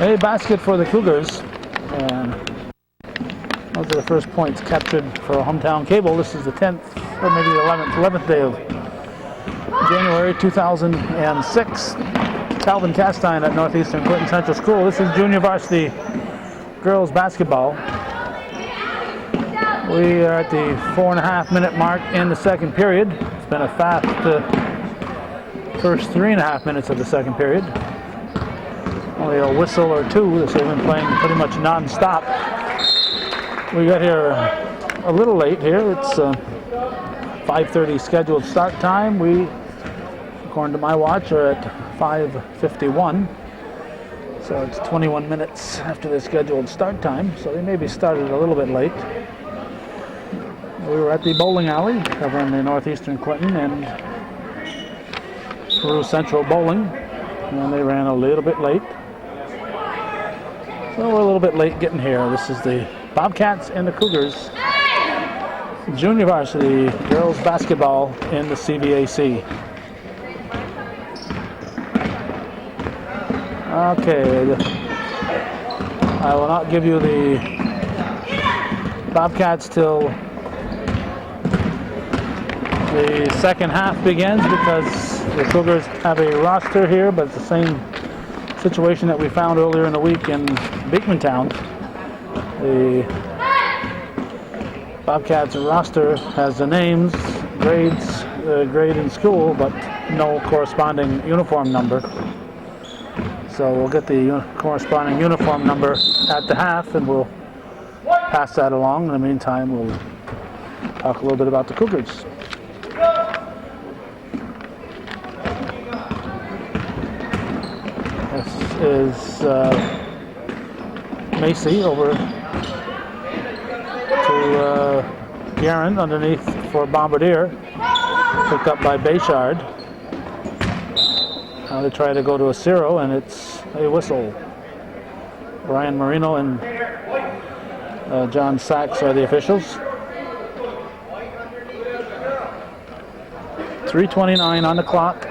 A basket for the Cougars, and those are the first points captured for hometown cable. This is the 10th, or maybe the 11th day of January 2006. Calvin Castine at Northeastern Clinton Central School. This is junior varsity girls basketball. We are at the 4.5 minute mark in the second period. It's been a fast first 3.5 minutes of the second period. Only a whistle or two. This has been playing pretty much non-stop. We got here a little late here. It's 5:30 scheduled start time. We, according to my watch, are at 5:51. So it's 21 minutes after the scheduled start time. So they maybe started a little bit late. We were at the bowling alley covering the Northeastern Clinton and Peru Central bowling, and they ran a little bit late. So we're a little bit late getting here. This is the Bobcats and the Cougars junior varsity girls basketball in the CVAC. Okay, I will not give you the Bobcats till the second half begins because the Cougars have a roster here, but it's the same situation that we found earlier in the week in Beekmantown. The Bobcats roster has the names, grades, grade in school, but no corresponding uniform number. So we'll get the corresponding uniform number at the half, and we'll pass that along. In the meantime, we'll talk a little bit about the Cougars. This is Macy over to Guerin underneath for Bombardier, picked up by Bayshard. Now they try to go to a zero, and it's a whistle. Brian Marino and John Sachs are the officials. 3:29 on the clock.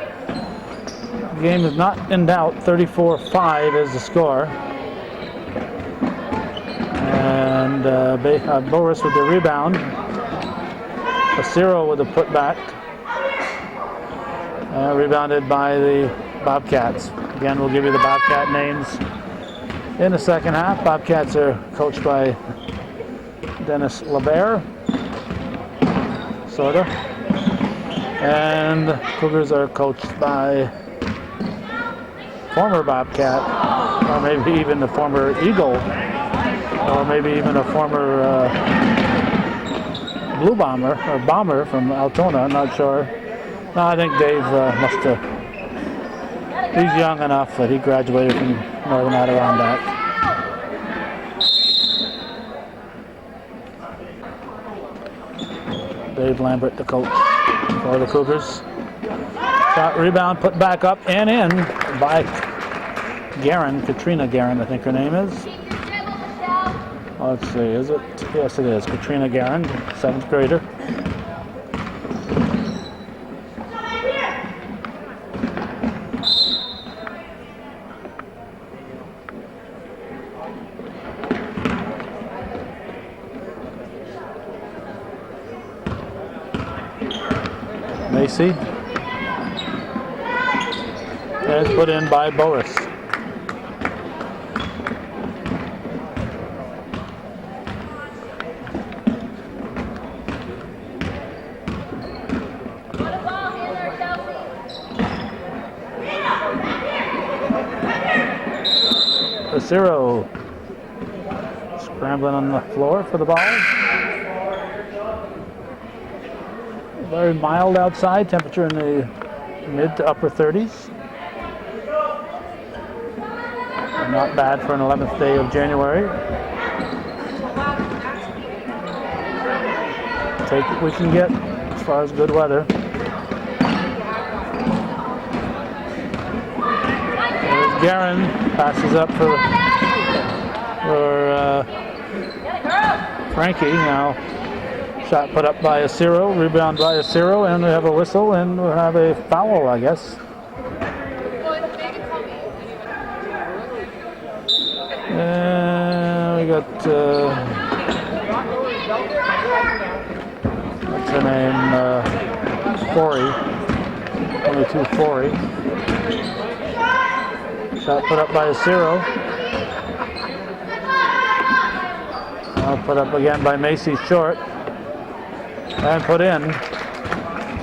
The game is not in doubt. 34-5 is the score. And Boris with the rebound. Acero with the putback. Rebounded by the Bobcats. Again, we'll give you the Bobcat names in the second half. Bobcats are coached by Dennis LeBaire, sorta. And Cougars are coached by former Bobcat, or maybe even the former Eagle, or maybe even a former Blue Bomber, or Bomber from Altona, I'm not sure. No, I think Dave must have, he's young enough that he graduated from Northern Adirondack. Dave Lambert, the coach for the Cougars. Shot, rebound, put back up and in by Guerin, Katrina Guerin, I think her name is. Let's see, is it? Yes, it is. Katrina Guerin, 7th grader. Macy. And it's put in by Boris. Acero scrambling on the floor for the ball. Very mild outside, temperature in the mid to upper 30s. Not bad for an 11th day of January. Take what we can get as far as good weather. There's Guerin, passes up for Frankie now. Shot put up by Acero, rebound by Acero, and we have a whistle, and we'll have a foul, I guess. we got, what's her name, Forey, 22 Forey. Shot put up by Acero. Now put up again by Macy Short. And put in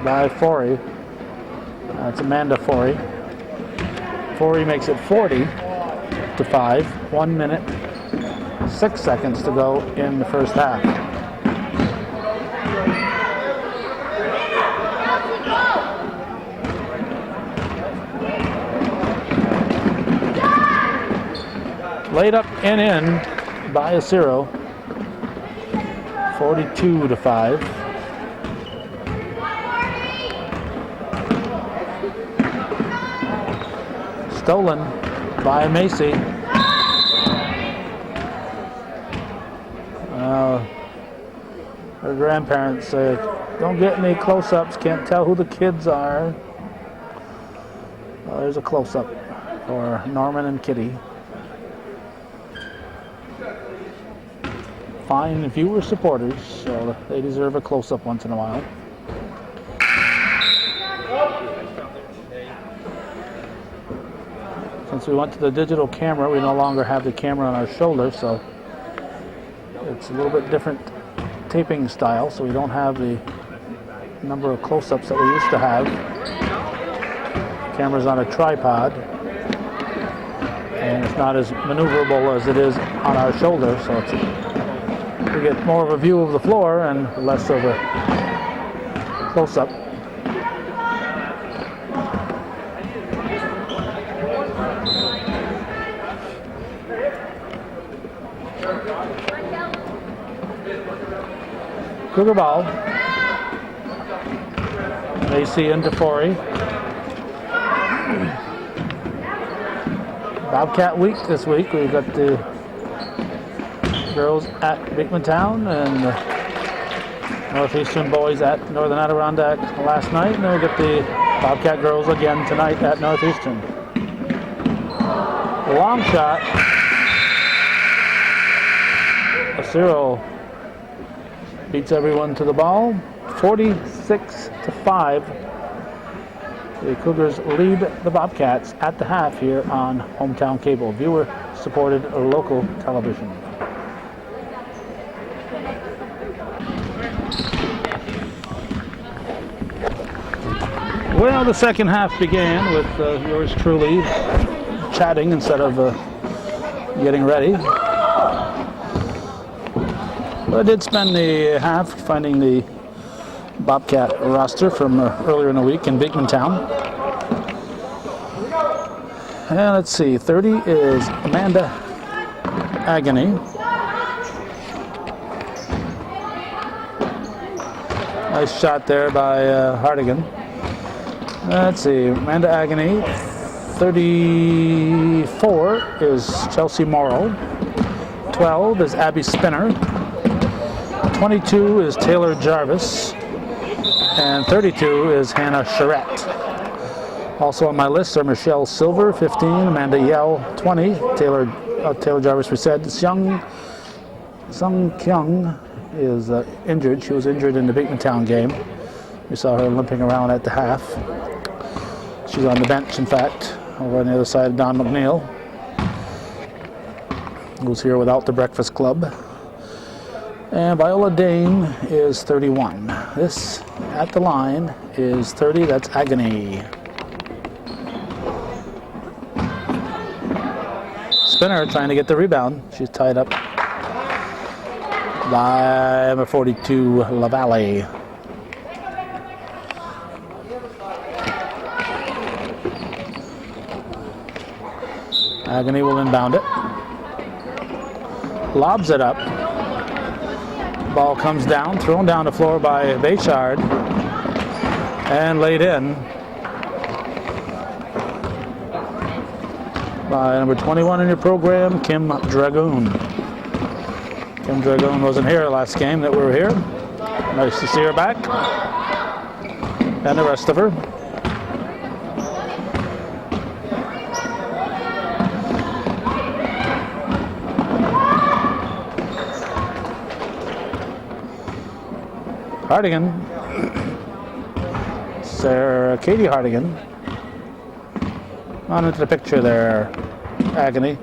by Forey. That's Amanda Forey. Forey makes it 40-5. 1 minute, 6 seconds to go in the first half. Laid up and in by Acero. 42-5. Stolen by Macy. Her grandparents say, don't get any close-ups, can't tell who the kids are. Well, there's a close-up for Norman and Kitty. Fine viewer supporters, so they deserve a close-up once in a while. Since we went to the digital camera, we no longer have the camera on our shoulder, so it's a little bit different taping style, so we don't have the number of close-ups that we used to have. The camera's on a tripod, and it's not as maneuverable as it is on our shoulder, so we get more of a view of the floor and less of a close-up. Cougar ball. Macy into Forey. Bobcat week this week. We've got the girls at Beekmantown and the Northeastern boys at Northern Adirondack last night. And then we'll get the Bobcat girls again tonight at Northeastern. The long shot. Acero beats everyone to the ball. 46-5. The Cougars lead the Bobcats at the half here on Hometown Cable, viewer-supported local television. Well, the second half began with yours truly chatting instead of getting ready. But I did spend the half finding the Bobcat roster from earlier in the week in Beekmantown. And let's see, 30 is Amanda Agony. Nice shot there by Hardigan. Let's see, Amanda Agony. 34 is Chelsea Morrow. 12 is Abby Spinner. 22 is Taylor Jarvis. And 32 is Hannah Charette. Also on my list are Michelle Silver, 15, Amanda Yell, 20, Taylor Jarvis, we said. Sung Kyung is injured. She was injured in the Beekmantown game. We saw her limping around at the half. She's on the bench, in fact, over on the other side of Don McNeil, who's here without the Breakfast Club. And Viola Dane is 31. This at the line is 30, that's Agony. Spinner trying to get the rebound. She's tied up by number 42, LaValle. Agony will inbound it. Lobs it up. Ball comes down, thrown down the floor by Baychard, and laid in by number 21 in your program, Kim Dragoon. Kim Dragoon wasn't here last game that we were here. Nice to see her back, and the rest of her. Hardigan. Sarah Katie Hardigan. On into the picture there, Agony.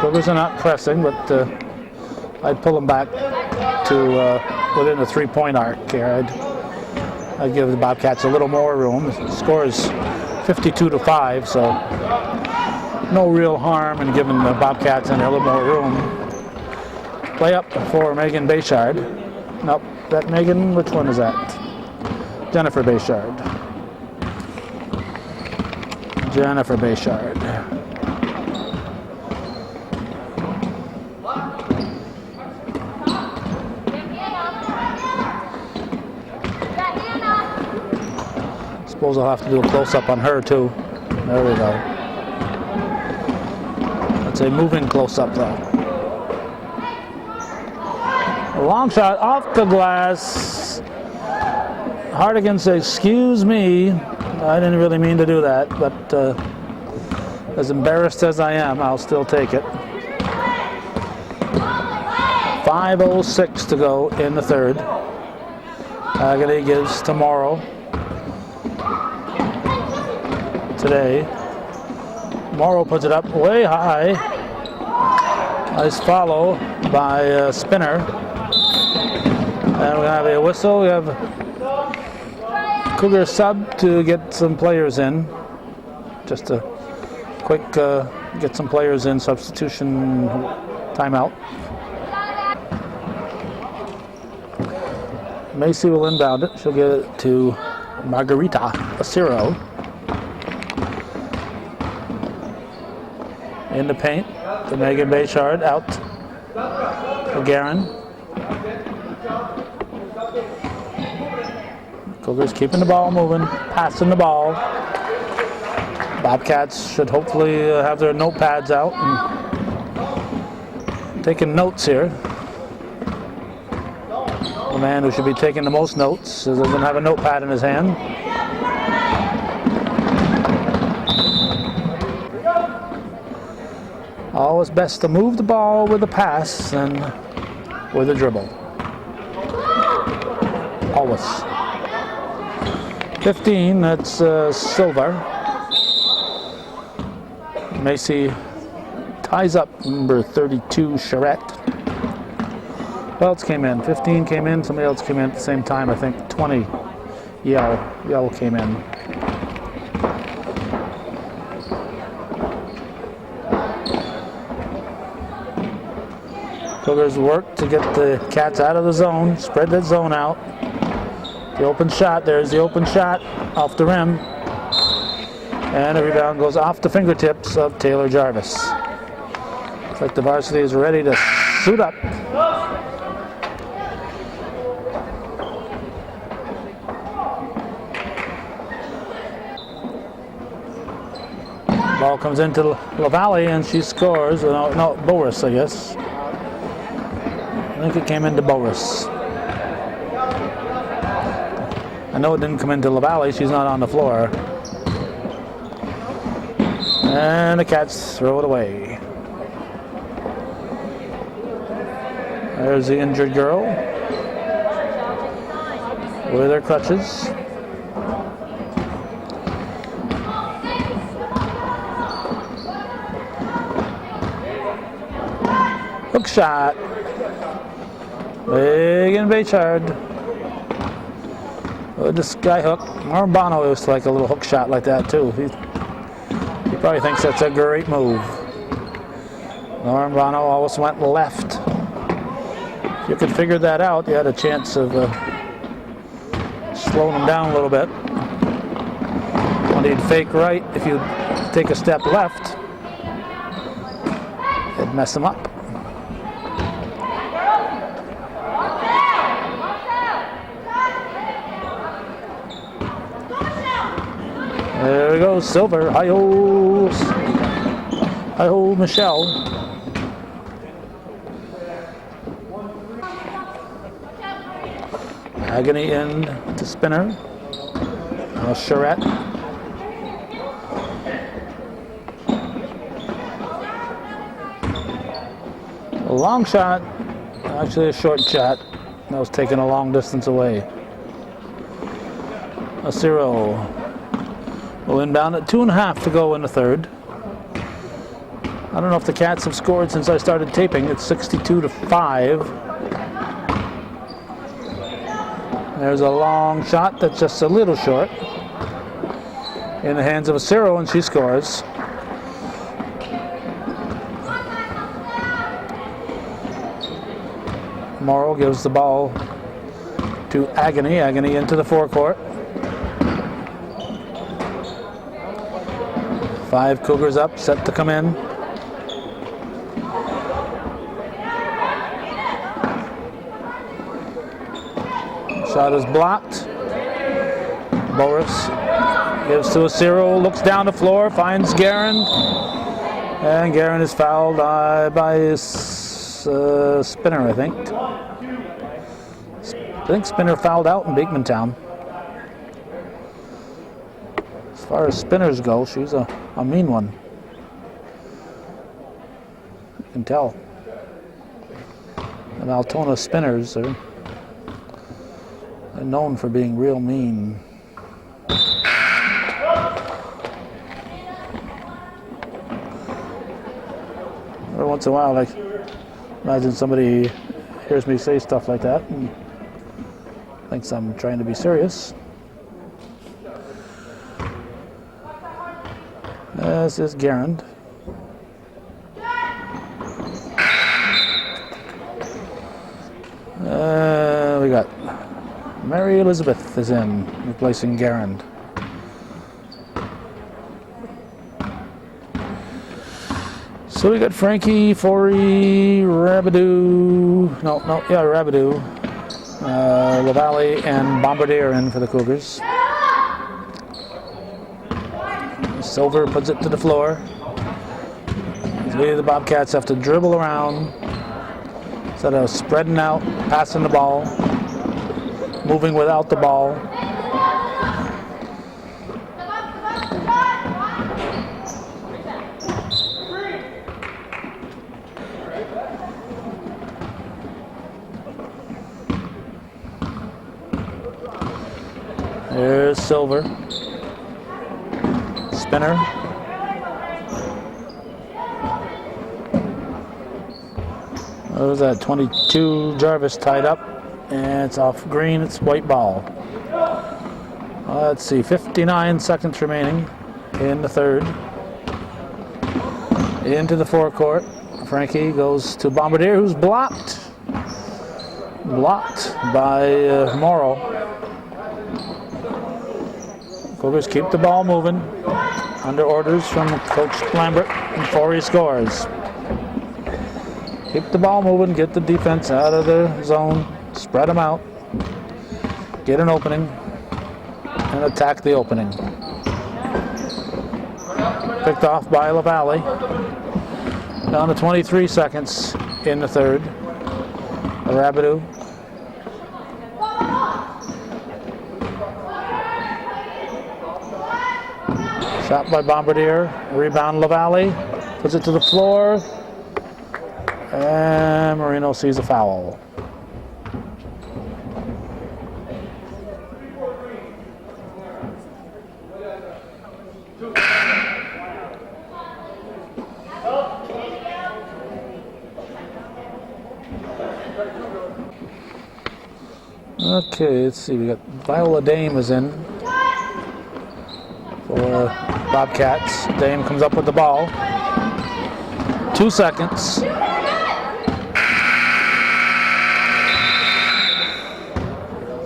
Cougars are not pressing, but I'd pull them back to within the 3-point arc here. I'd give the Bobcats a little more room. The score is 52-5, so no real harm in giving the Bobcats a little more room. Play up for Megan Bayshard. Nope, that Megan, which one is that? Jennifer Bayshard. Jennifer Bayshard. Suppose I'll have to do a close-up on her too. There we go. That's a moving close-up though. A long shot off the glass. Hardigan says, "Excuse me, I didn't really mean to do that, but as embarrassed as I am, I'll still take it." 5:06 to go in the third. Agony gives to Morrow. Today, Morrow puts it up way high. Nice follow by Spinner. And we have a whistle. We have Cougar sub to get some players in. Just a quick get some players in, substitution timeout. Macy will inbound it. She'll get it to Margarita Acero. In the paint to Megan Bayshard, out to Guerin. Cougars keeping the ball moving, passing the ball. Bobcats should hopefully have their notepads out and taking notes here. The man who should be taking the most notes doesn't have a notepad in his hand. Always best to move the ball with a pass than with a dribble. Always. 15, that's Silver. Macy ties up number 32, Charette. Who else came in? 15 came in, somebody else came in at the same time, I think 20. Yell came in. Cougars work to get the Cats out of the zone, spread that zone out. The open shot, there's the open shot off the rim. And the rebound goes off the fingertips of Taylor Jarvis. Looks like the varsity is ready to suit up. Ball comes into LaValle and she scores. No, Boris, I guess. I think it came into Boris. I know it didn't come into LaValle. She's not on the floor. And the Cats throw it away. There's the injured girl with her crutches. Hook shot. Megan Bayshard. With the sky hook. Norm Bono was like a little hook shot like that too. He probably thinks that's a great move. Norm Bono always went left. If you could figure that out, you had a chance of slowing him down a little bit. When he'd fake right, if you take a step left, it'd mess him up. There we go, Silver. Hi-ho, Michelle. Agony in to Spinner. Now Charette. A long shot, actually a short shot. That was taken a long distance away. Acero will inbound at 2.5 to go in the third. I don't know if the Cats have scored since I started taping. It's 62-5. There's a long shot that's just a little short. In the hands of Acero, and she scores. Morrow gives the ball to Agony. Agony into the forecourt. 5 Cougars up, set to come in. Shot is blocked. Boris gives to Acero, looks down the floor, finds Guerin. And Guerin is fouled by his Spinner, I think. I think Spinner fouled out in Beekmantown. As far as spinners go, she's a mean one. You can tell. The Altona spinners are known for being real mean. Every once in a while, I imagine somebody hears me say stuff like that and thinks I'm trying to be serious. This is Garand. We got Mary Elizabeth is in, replacing Garand. So we got Frankie, Forey, Rabidou, Rabidou, LaValle, and Bombardier in for the Cougars. Silver puts it to the floor. The Bobcats have to dribble around instead of spreading out, passing the ball, moving without the ball. There's Silver. Spinner. What was that? 22. Jarvis tied up. And it's off green. It's white ball. Let's see. 59 seconds remaining in the third. Into the forecourt. Frankie goes to Bombardier, who's blocked. Blocked by Morrow. Cougars keep the ball moving under orders from Coach Lambert, and Forey scores. Keep the ball moving, get the defense out of the zone, spread them out, get an opening, and attack the opening. Picked off by LaValle. Down to 23 seconds in the third. Rabidou. Shot by Bombardier, rebound LaValle, puts it to the floor, and Marino sees a foul. Okay, let's see, we got Viola Dame is in for Bobcats. Dame comes up with the ball. 2 seconds.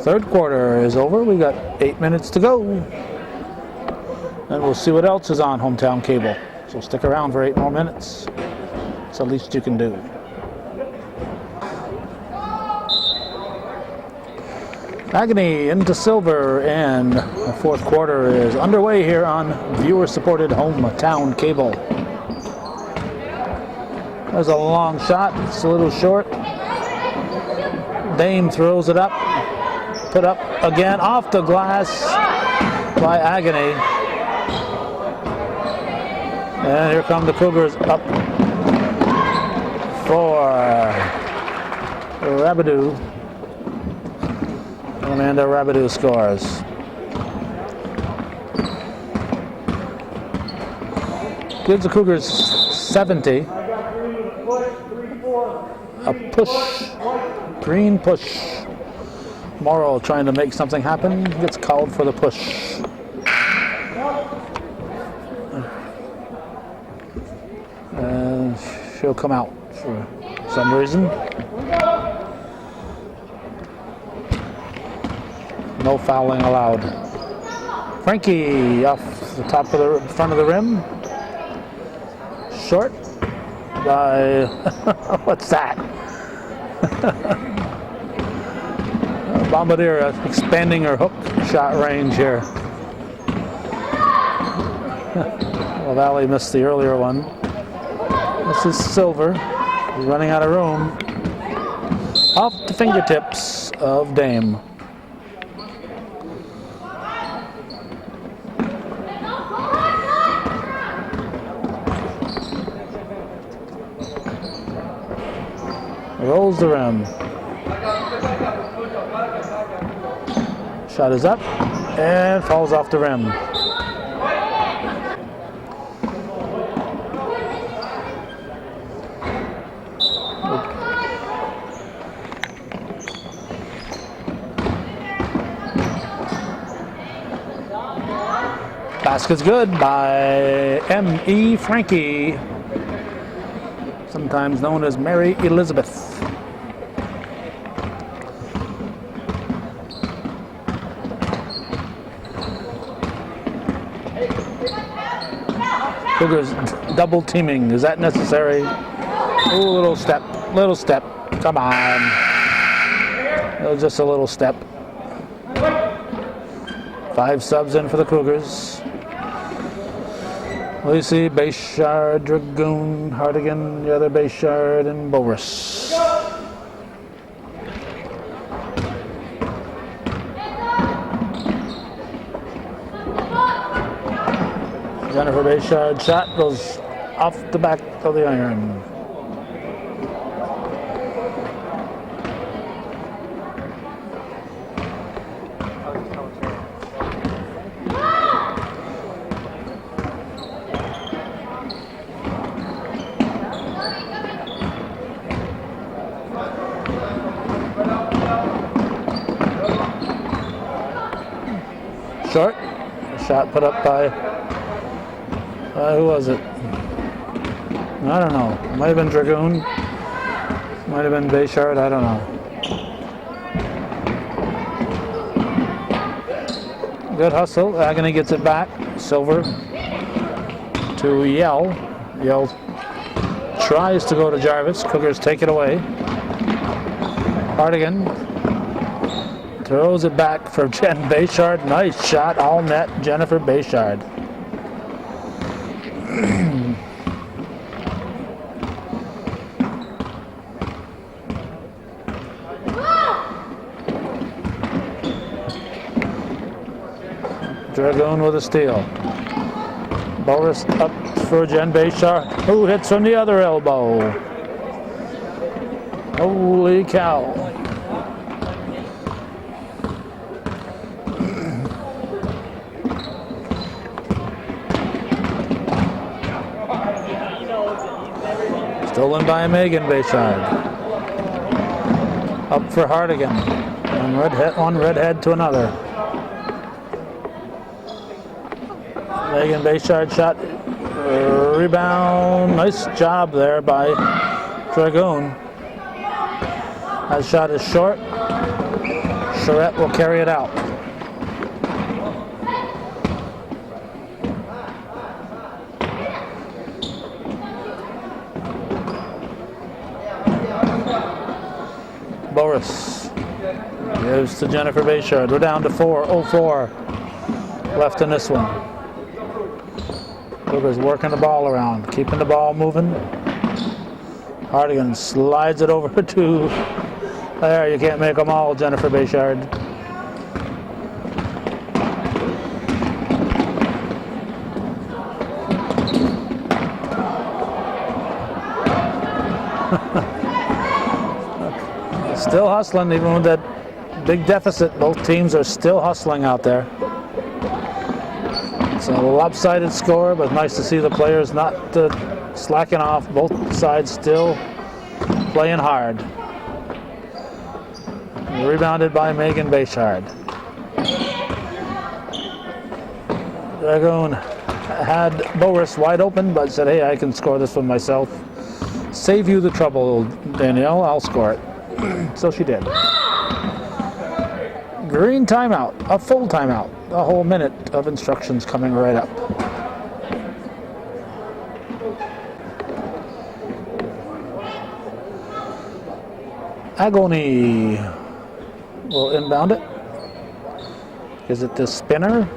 Third quarter is over. We got 8 minutes to go. And we'll see what else is on Hometown Cable. So stick around for 8 more minutes. It's the least you can do. Agony into Silver, and the fourth quarter is underway here on viewer-supported Hometown Cable. There's a long shot. It's a little short. Dame throws it up. Put up again off the glass by Agony. And here come the Cougars up for Rabideau. Amanda Rabideau scores. Gives the Cougars 70. A push, green push. Morrow trying to make something happen, gets called for the push. And she'll come out for some reason. No fouling allowed. Frankie off the top of the front of the rim. Short by, what's that? Bombardier expanding her hook shot range here. Well, Valley missed the earlier one. This is Silver, running out of room. Off the fingertips of Dame. Rolls the rim. Shot is up and falls off the rim. Basket's good by M.E. Frankie, sometimes known as Mary Elizabeth. Cougars double teaming. Is that necessary? Oh, little step. Come on. It was just a little step. 5 subs in for the Cougars. Lucy, Bayshard, Dragoon, Hardigan, the other Bayshard, and Boris. Jennifer Bayshard shot goes off the back of the iron. Short. Shot put up by who was it? I don't know. Might have been Dragoon. Might have been Bayshard. I don't know. Good hustle. Agony gets it back. Silver to Yell. Yell tries to go to Jarvis. Cougars take it away. Hardigan throws it back for Jen Bayshard. Nice shot. All net. Jennifer Bayshard. Dragoon with a steal. Boris up for Jen Bayshard, who hits from the other elbow. Holy cow. Stolen by Megan Bayshard. Up for Hardigan. One redhead to another. Megan Bayshard shot, rebound, nice job there by Dragoon. That shot is short. Charette will carry it out. Boris gives to Jennifer Bayshard. We're down to 4:04 left in this one. Cougars working the ball around, keeping the ball moving. Hardigan slides it over to there. You can't make them all, Jennifer Bayshard. Still hustling, even with that big deficit. Both teams are still hustling out there. It's a lopsided score, but nice to see the players not slacking off. Both sides still playing hard. Rebounded by Megan Bayshard. Dragoon had Boris wide open, but said, hey, I can score this one myself. Save you the trouble, Danielle, I'll score it. So she did. Green timeout, a full timeout. A whole minute of instructions coming right up. Agony will inbound it. Is it the spinner?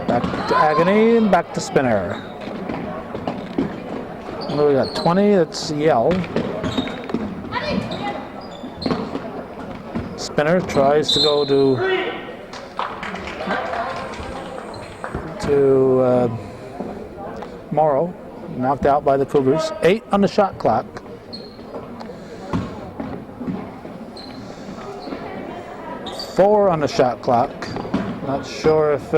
Back to Agony and back to spinner. What do we got? 20, that's Yell. Spinner tries to go to Morrow. Knocked out by the Cougars. 8 on the shot clock. Four on the shot clock. Not sure if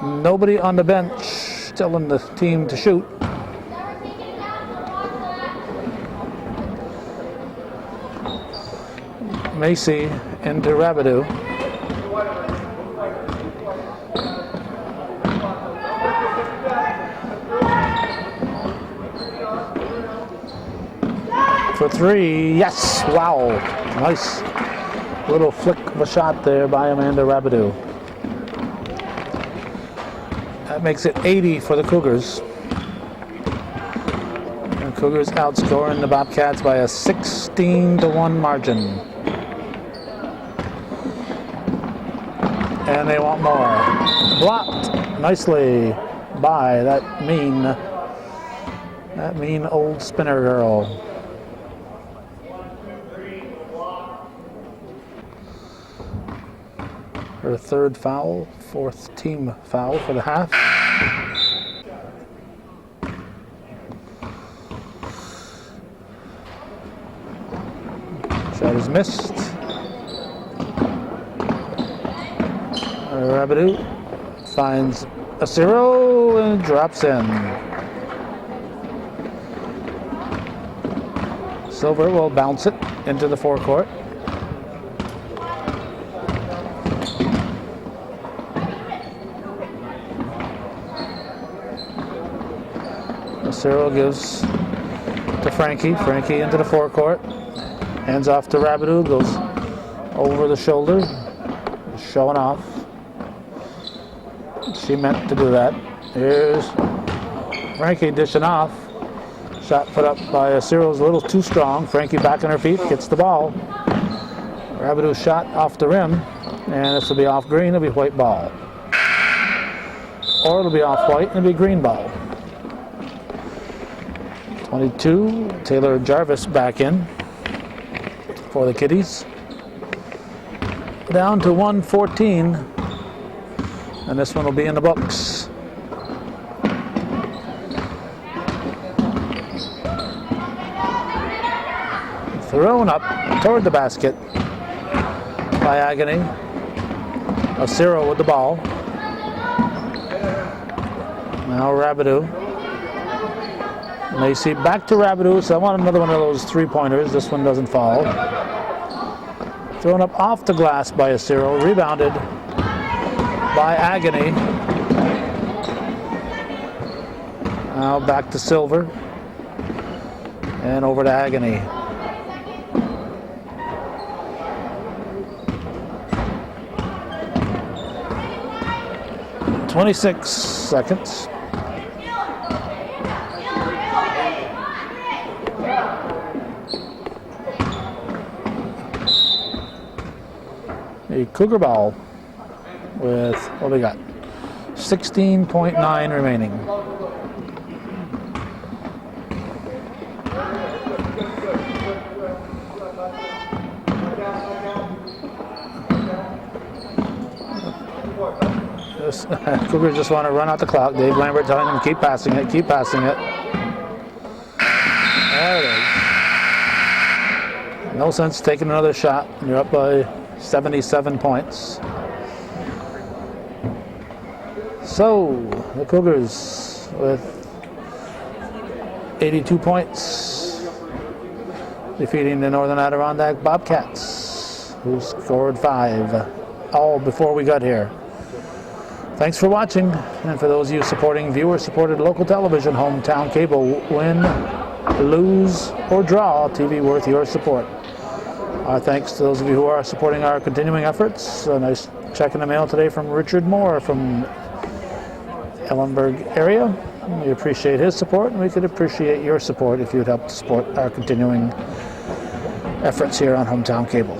nobody on the bench telling the team to shoot. Macy into Rabideau. For three, yes, wow. Nice little flick of a shot there by Amanda Rabideau. That makes it 80 for the Cougars. The Cougars outscoring the Bobcats by a 16-1 margin. And they want more. Blocked nicely by that mean old spinner girl. Her third foul, fourth team foul for the half. Shot is missed. Rabideau finds a zero and drops in. Silver will bounce it into the forecourt. Cyril gives to Frankie. Frankie into the forecourt. Hands off to Rabideau. Goes over the shoulder. Showing off. She meant to do that. Here's Frankie dishing off. Shot put up by Cyril's a little too strong. Frankie back on her feet. Gets the ball. Rabideau shot off the rim. And this will be off green. It'll be white ball. Or it'll be off white and it'll be green ball. 22, Taylor Jarvis back in for the Kitties. Down to 114, and this one will be in the books. Thrown up toward the basket by Agony. Acero with the ball. Now Rabideau. Macy back to Rabideau, so I want another one of those three-pointers. This one doesn't fall. Thrown up off the glass by Acero, rebounded by Agony. Now back to Silver, and over to Agony. "26 seconds. A Cougar ball with, what do we got? 16.9 remaining. Cougars just want to run out the clock. Dave Lambert telling them keep passing it, keep passing it. There it is. No sense taking another shot. You're up by 77 points. So the Cougars with 82 points, defeating the Northern Adirondack Bobcats, who scored 5, all before we got here. Thanks for watching, and for those of you supporting viewer-supported local television, hometown cable, win, lose, or draw, TV worth your support. Our thanks to those of you who are supporting our continuing efforts. A nice check in the mail today from Richard Moore from Ellenburg area. We appreciate his support, and we could appreciate your support if you would help to support our continuing efforts here on Hometown Cable.